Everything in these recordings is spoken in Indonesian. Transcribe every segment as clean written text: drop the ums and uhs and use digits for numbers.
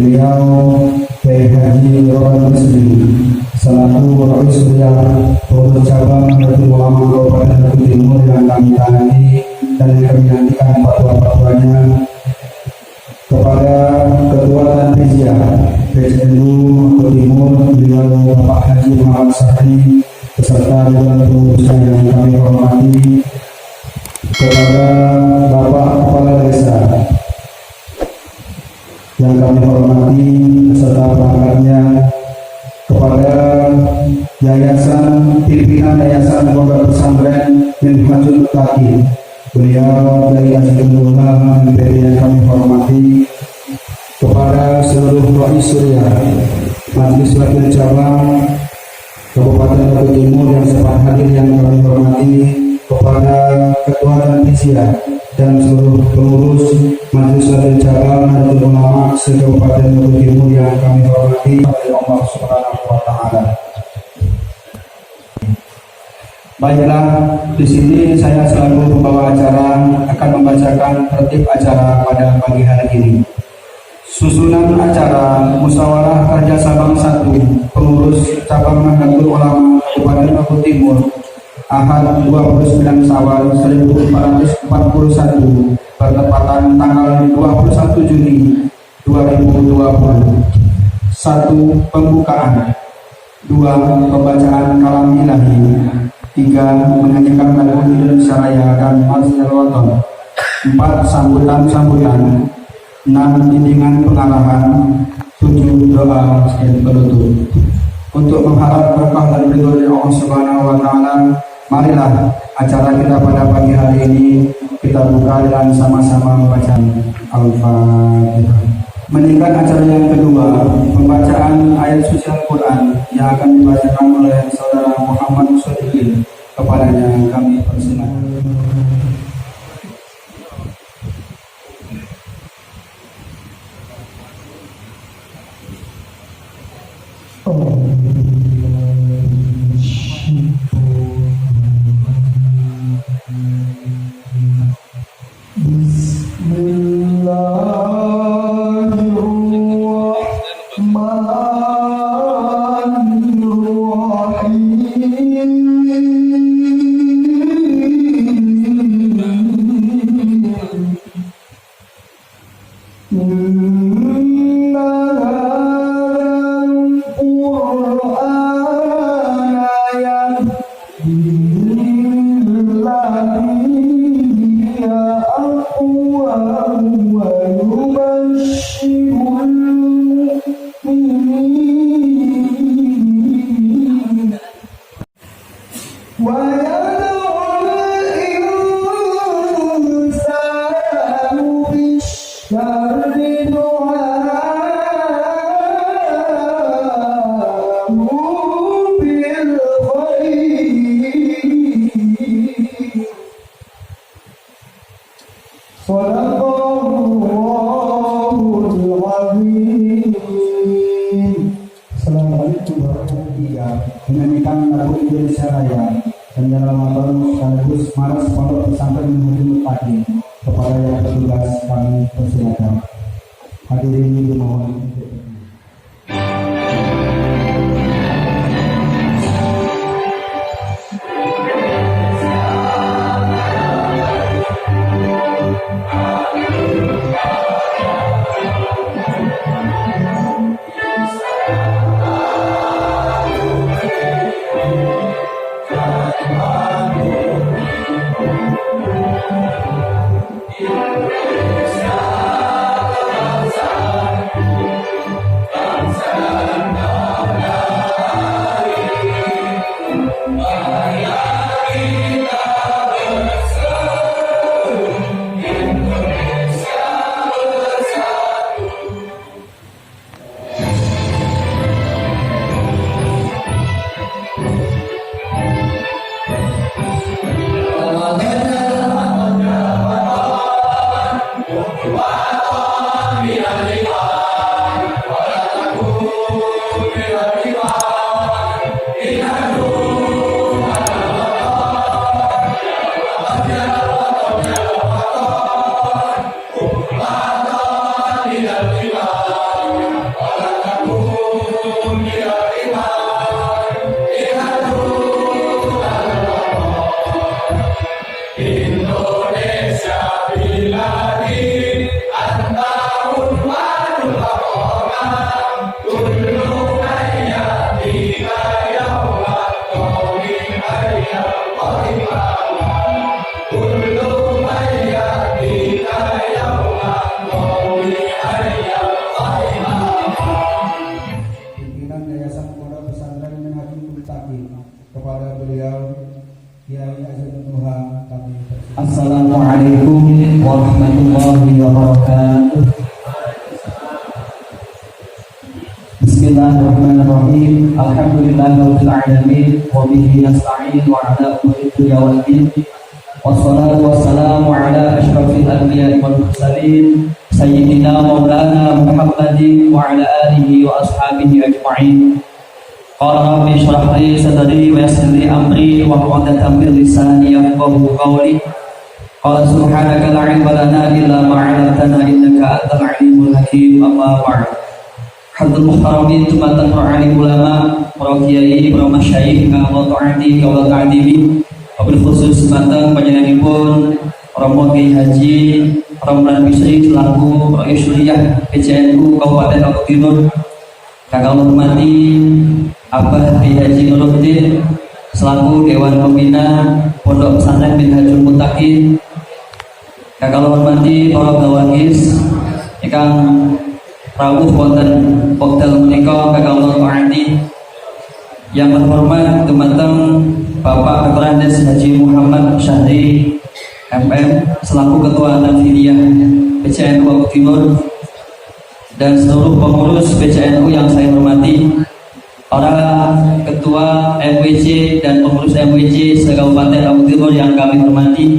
Beliau Kiai Haji Rohan Muslim selaku Rais Beliau pengurus cabang Nahdlatul Ulama Kabupaten Bengkulu Timur yang kami taati dan yang kami nantikan fatwa-fatwanya, kepada Ketua Tanfiziyah PSNU Bengkulu Timur beliau Bapak Haji Muhammad Sahri beserta dewan pengurusnya yang kami hormati, kepada Bapak Kepala Desa yang kami hormati beserta perangkatnya, kepada Yayasan Pimpinan Yayasan Pondok Pesantren Minhajul Muttaqin, beliau dari Azizullah yang kami hormati, kepada seluruh Rais Surya Majelis Wakil Cabang Kabupaten Bengkulu Timur yang sempat hadir yang kami hormati, kepada Ketua Tanfiziyah dan seluruh pengurus Majelis Wakil Cabang Nahdlatul Ulama se-Kabupaten Bengkulu Timur yang kami hormati oleh Allah Subhanahu wa taala. Baiklah, di sini saya selaku pembawa acara akan membacakan tertib acara pada pagi hari ini. Susunan acara musyawarah kerja Sabang 1 pengurus cabang Nahdlatul Ulama Kabupaten Bengkulu Timur Ahad 29 Syawal 1441 bertepatan tanggal 21 Juni 2020. 1. Pembukaan. 2. Pembacaan kalam ilahi. 3. Menyanyikan lagu Indonesia Raya dan Marsial Waton. 4. Sambutan-sambutan. 6. Bimbingan pengarahan. 7. Doa penutup. Untuk mengharap berkah dan ridho dari Allah Subhanahu wa taala, marilah acara kita pada pagi hari ini kita buka dengan sama-sama membaca Al-Fatihah. Meningkat acara yang kedua, pembacaan ayat suci Al-Quran yang akan dibacakan oleh Saudara Muhammad Sodikin. Kepadanya kami persilakan. Assalamualaikum warahmatullahi wabarakatuh. Menyanyikan lagu Indonesia Raya dan yang Ramadan sekaligus Maras Pondok Pesantren Minhajul Muttaqin. Kepada yang bertugas kami persilakan. Hadirin dimohon untuk Assalamualaikum warahmatullahi wabarakatuh. Bismillahirrahmanirrahim. Alhamdulillahirabbil alamin wa bihi nasta'in wa ala umuri dunya wal din. Wassalatu wassalamu ala asyrafil anbiya'i wal mursalin sayyidina maulana Muhammadin wa ala alihi wa ashabihi ajma'in. Qala rabbi shrah li sadri wa yassir li amri wa hlul 'uqdatam min lisani yafqahu qawli. Qala subhanaka la 'ilma lana illa ma 'allamtana innaka antal 'alimul hakim. Amma ba'd. Hadul muhtaramin tumatan para alim ulama, para kiai, para masyayikh kang Allah taati kawula ta'dimi. Wabil khusus tumatan panjenenganipun para kiai haji, para Mulana Bisri selaku para Isliyah PCNU Kabupaten Lombok Timur. Kang Allah hormati Abah Kiai Haji Nuruddin selaku Dewan Pembina Pondok Pesantren Minhajul Muttaqin. Kang Allah hormati para gawangis ingkang rawuh wonten wekdal menika kang Allah taati. Yang terhormat dumateng Bapak Dr. Haji Muhammad Syahri MM selaku Ketua Tanfidiyah PCNU Lombok Timur dan seluruh pengurus PCNU yang saya hormati, para ketua MWC dan pengurus MWC se-Kabupaten Lombok Timur yang kami hormati.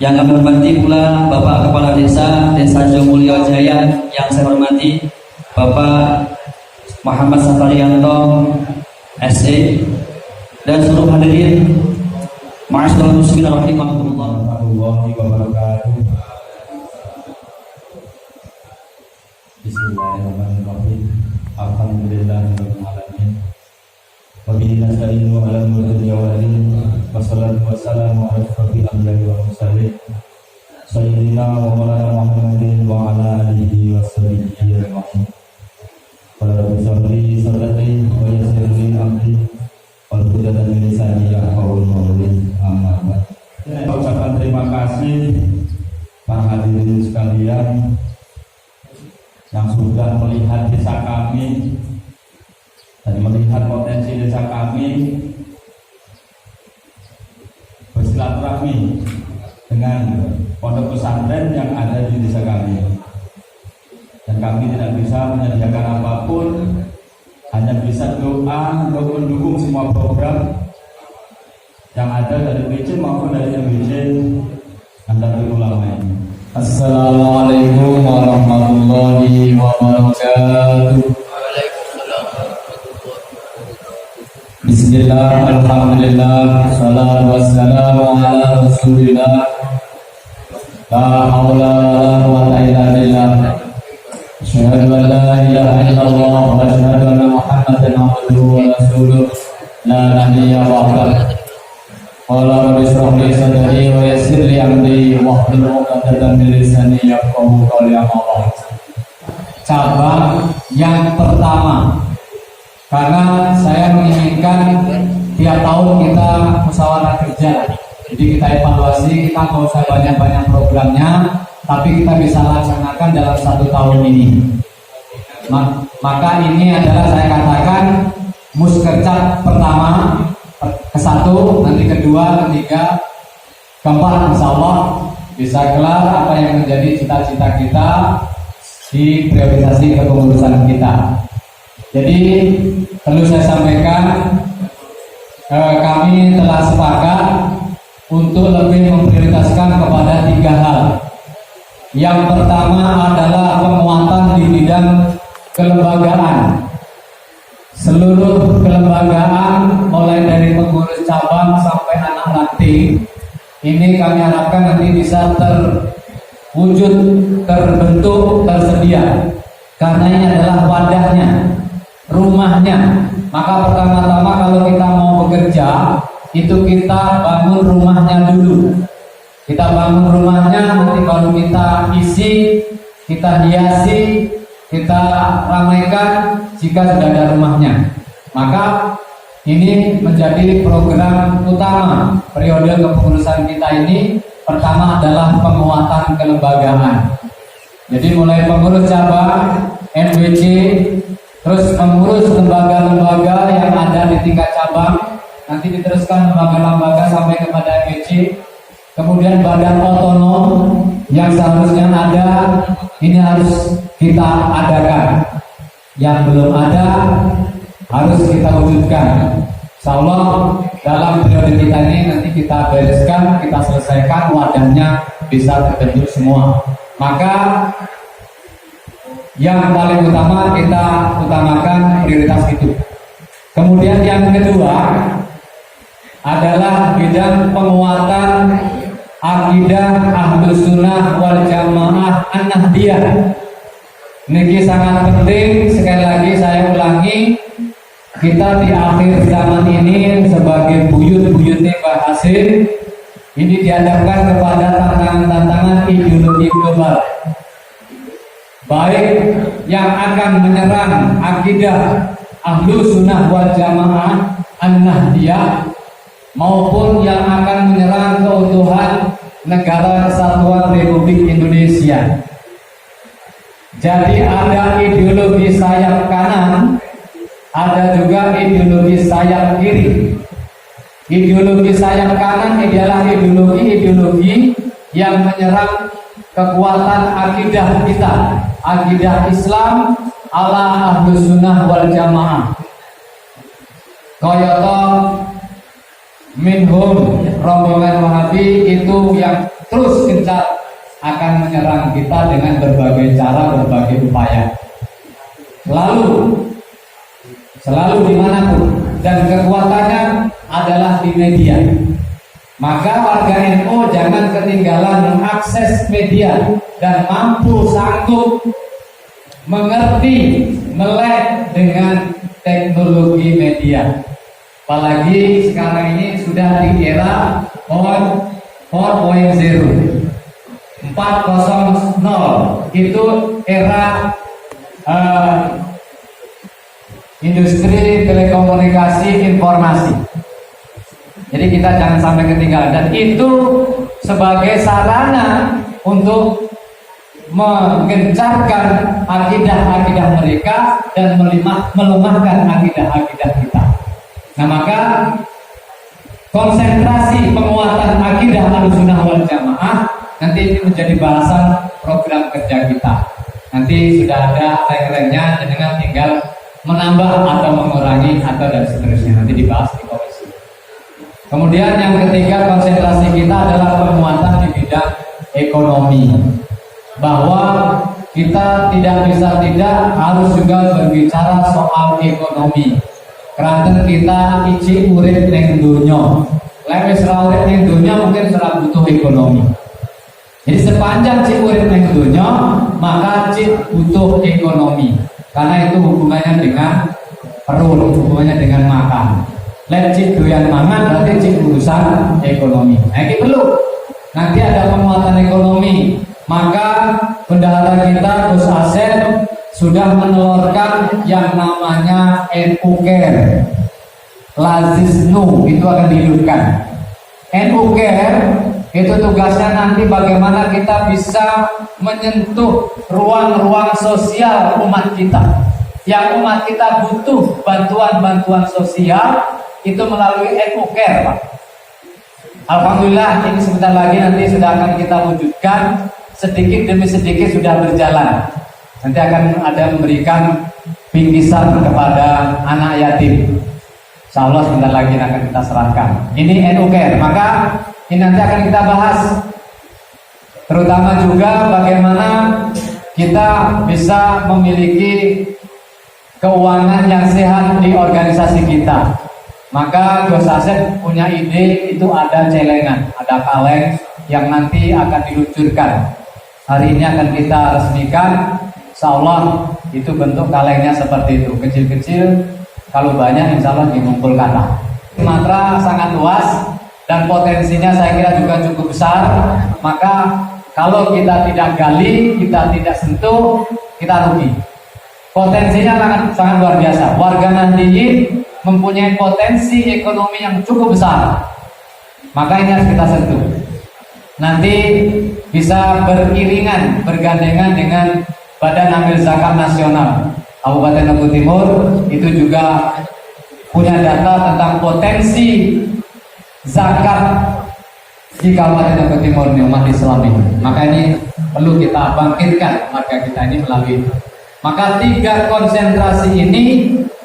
Yang kami hormati pula Bapak Kepala Desa Jomulyo Jaya yang saya hormati, Bapak Muhammad Satarianto SE, dan seluruh hadirin ma'asyiral muslimin rahimakumullah. Bismillahirrahmanirrahim. Alhamdulillahirabbil alamin. Wa bihi nasta'inu 'ala umuri dunya wal din. Wassalatu wassalamu 'ala asyrofil anbiya'i wal mursalin sayyidina wa maulana Muhammadin wa 'ala alihi washabihi ajma'in. Qala rabbi shrahli sadri wa yassir li amri wal 'uqdatam min lisani yafqahu qawli. Amma ba'd. Ucapan terima kasih para hadirin sekalian yang sudah melihat desa kami dan melihat potensi desa kami bersilaturahmi dengan pondok pesantren yang ada di desa kami. Dan kami tidak bisa menyediakan apapun, hanya bisa doa untuk mendukung semua program yang ada dari PJ maupun dari MWC Nahdlatul Ulama ini. Assalamualaikum warahmatullahi wabarakatuh. Bismillah, alhamdulillah, salatu wassalamu ala rasulillah. La hawla wa la quwwata illa billah. Asyhadu an la ilaha illallah wa asyhadu anna Muhammadan abduhu wa rasuluh. La nabiyya ba'dah. Qala rabbi shrah li sadri wa yassir li amri wa hlul 'uqdatam min lisani yafqahu qawli. Cabang yang pertama, karena saya menginginkan tiap tahun kita musyawarah kerja, jadi kita evaluasi, kita nggak usah banyak-banyak programnya, tapi kita bisa laksanakan dalam 1 tahun ini. Maka ini adalah saya katakan muskercap pertama, ke-1, nanti kedua, ketiga, keempat, insya Allah bisa kelar apa yang menjadi cita-cita kita di priorisasi kepengurusan kita. Jadi perlu saya sampaikan, kami telah sepakat untuk lebih memprioritaskan kepada 3 hal. Yang pertama adalah penguatan di bidang kelembagaan. Seluruh kelembagaan mulai dari pengurus cabang sampai anak ranting ini kami harapkan nanti bisa terwujud, terbentuk, tersedia, karena ini adalah wadahnya. rumahnya. Maka pertama-tama kalau kita mau bekerja, itu kita bangun rumahnya dulu. Kita bangun rumahnya, nanti baru kita isi, kita hiasi, kita ramaikan jika sudah ada rumahnya. Maka ini menjadi program utama periode kepengurusan kita ini. Pertama adalah penguatan kelembagaan. Jadi mulai pengurus cabang, NWC, terus mengurus lembaga-lembaga yang ada di tingkat cabang, nanti diteruskan lembaga-lembaga sampai kepada NWC, kemudian badan otonom yang seharusnya ada, ini harus kita adakan. Yang belum ada harus kita wujudkan. Insya Allah dalam periode kita ini nanti kita bereskan, kita selesaikan, wadahnya bisa terbentuk semua. Maka yang paling utama kita utamakan prioritas itu. Kemudian yang kedua adalah bidang penguatan akidah Ahlus Sunnah wal Jamaah An-Nahdiyah. Ini sangat penting, sekali lagi saya ulangi, kita di akhir zaman ini sebagai buyut-buyutnya Mbah Hasim, ini dihadapkan kepada tantangan-tantangan ideologi global, baik yang akan menyerang akidah Ahlus Sunnah wal Jamaah An-Nahdiyah maupun yang akan menyerang keutuhan Negara Kesatuan Republik Indonesia. Jadi ada ideologi sayap kanan, ada juga ideologi sayap kiri. Ideologi sayap kanan adalah ideologi yang menyerang kekuatan akidah kita, akidah Islam ala Ahlus Sunnah wal Jamaah. Kayata minhum rombongan Wahabi itu yang terus gencar akan menyerang kita dengan berbagai cara, berbagai upaya. Selalu dimanapun, dan kekuatannya adalah di media. Maka warga NU jangan ketinggalan mengakses media dan mampu sanggup mengerti, melek dengan teknologi media. Apalagi sekarang ini sudah di era 4.0 itu era industri telekomunikasi informasi. Jadi kita jangan sampai ketinggalan, dan itu sebagai sarana untuk menggencarkan akidah-akidah mereka dan melemahkan akidah-akidah kita. Nah, maka konsentrasi penguatan akidah Ahlussunnah wal Jamaah nanti ini menjadi bahasan program kerja kita. Nanti sudah ada reng-rengnya, dengan tinggal menambah atau mengurangi atau dan seterusnya, nanti dibahas di komisi. Kemudian yang ketiga, konsentrasi kita adalah penguatan di bidang ekonomi, bahwa kita tidak bisa tidak harus juga berbicara soal ekonomi. Karena kita isi urip ning donya, lewes ra urip ning donya mungkin ora butuh ekonomi. Jadi sepanjang cik urip ning donya, maka cik butuh ekonomi. Karena itu hubungannya dengan perut, hubungannya dengan makan. Lek cik doyan mangan berarti cik urusan ekonomi. Nah, ini perlu. Nanti ada penguatan ekonomi. Maka bendahara kita Gus Asep sudah menelurkan yang namanya NU Care. Lazisnu itu akan dihidupkan. NU Care itu tugasnya nanti bagaimana kita bisa menyentuh ruang-ruang sosial umat kita. Yang umat kita butuh bantuan-bantuan sosial itu melalui NU Care, Pak. Alhamdulillah ini sebentar lagi nanti sudah akan kita wujudkan, sedikit demi sedikit sudah berjalan. Nanti akan ada memberikan bingkisan kepada anak yatim. Insya Allah sebentar lagi akan kita serahkan. Ini NU Care. Maka ini nanti akan kita bahas, terutama juga bagaimana kita bisa memiliki keuangan yang sehat di organisasi kita. Maka Gus Asep punya ide, itu ada celengan, ada kaleng yang nanti akan diluncurkan. Hari ini akan kita resmikan. Insya Allah itu bentuk kalengnya seperti itu, kecil-kecil, kalau banyak insya Allah dikumpulkan. Sumatera sangat luas dan potensinya saya kira juga cukup besar, maka kalau kita tidak gali, kita tidak sentuh, kita rugi. Potensinya sangat luar biasa. Warga Nahdliyin mempunyai potensi ekonomi yang cukup besar, maka ini harus kita sentuh. Nanti bisa beriringan, bergandengan dengan Badan Amil Zakat Nasional Kabupaten Oku Timur, itu juga punya data tentang potensi zakat di Kabupaten Oku Timur ini, umat Islam ini. Maka ini perlu kita bangkitkan warga kita ini melalui itu. Maka 3 konsentrasi ini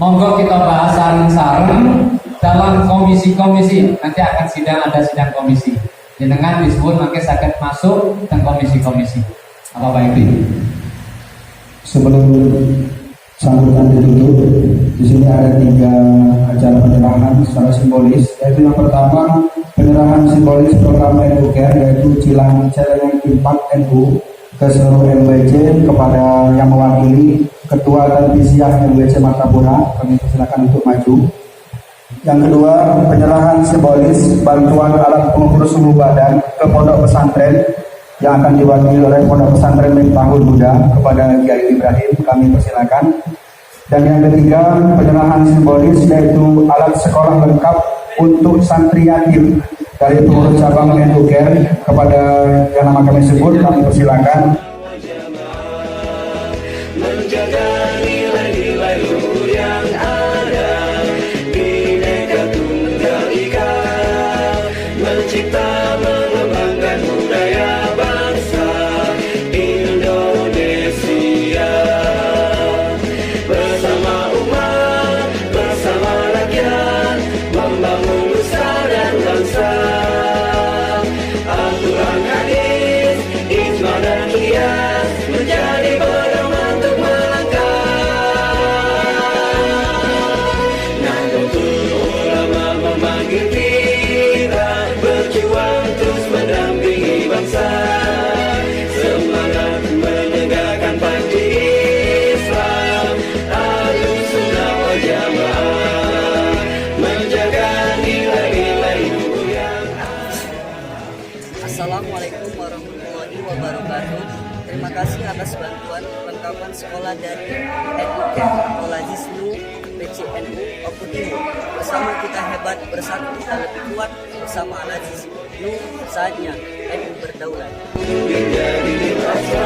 monggo kita bahas sareng-sareng dalam komisi-komisi. Nanti akan ada sidang komisi. Dengan disebut maka sakit masuk dan komisi-komisi. Apa Pak itu? Sebelum sambutan ditutup, di sini ada 3 acara penyerahan secara simbolis. Yaitu yang pertama, penyerahan simbolis program NU Care, yaitu Cilang Celeng Impact NU ke seluruh MWC kepada yang mewakili Ketua dan Visiah MWC Martapura. Kami persilakan untuk maju. Yang kedua, penyerahan simbolis bantuan alat pengukur suhu badan ke pondok pesantren yang akan diwakili oleh Pondok Pesantren Miftahul Huda kepada Kiai Ibrahim. Kami persilakan. Dan yang ketiga, penyerahan simbolis yaitu alat sekolah lengkap untuk santri yatim dari pengurus cabang NU Care kepada yang nama kami sebut. Kami persilakan. Menjaga nilai-nilai luhur yang ada, Bhinneka Tunggal Ika, mencipta mengembangkan budaya bangsa Indonesia. Bersama umat, bersama rakyat, membangun nusa dan bangsa. Al-Quran, hadis, ijma dan qiyas menjadi pedoman untuk melangkah. Nahdlatul Ulama memanggil kita berjuang terus mendampingi bangsa. Semangat menegakkan panji Islam, Ahlus Sunnah wal Jamaah, menjaga nilai-nilai luhur yang Assalamualaikum warahmatullahi wabarakatuh. Terima kasih atas bantuan perlengkapan sekolah dari NU Care Olajisnu PCNU Oku Timur. Bersama kita hebat, bersatu kita lebih kuat. Bersama Olajisnu saatnya NU berdaulat. menjadi rasa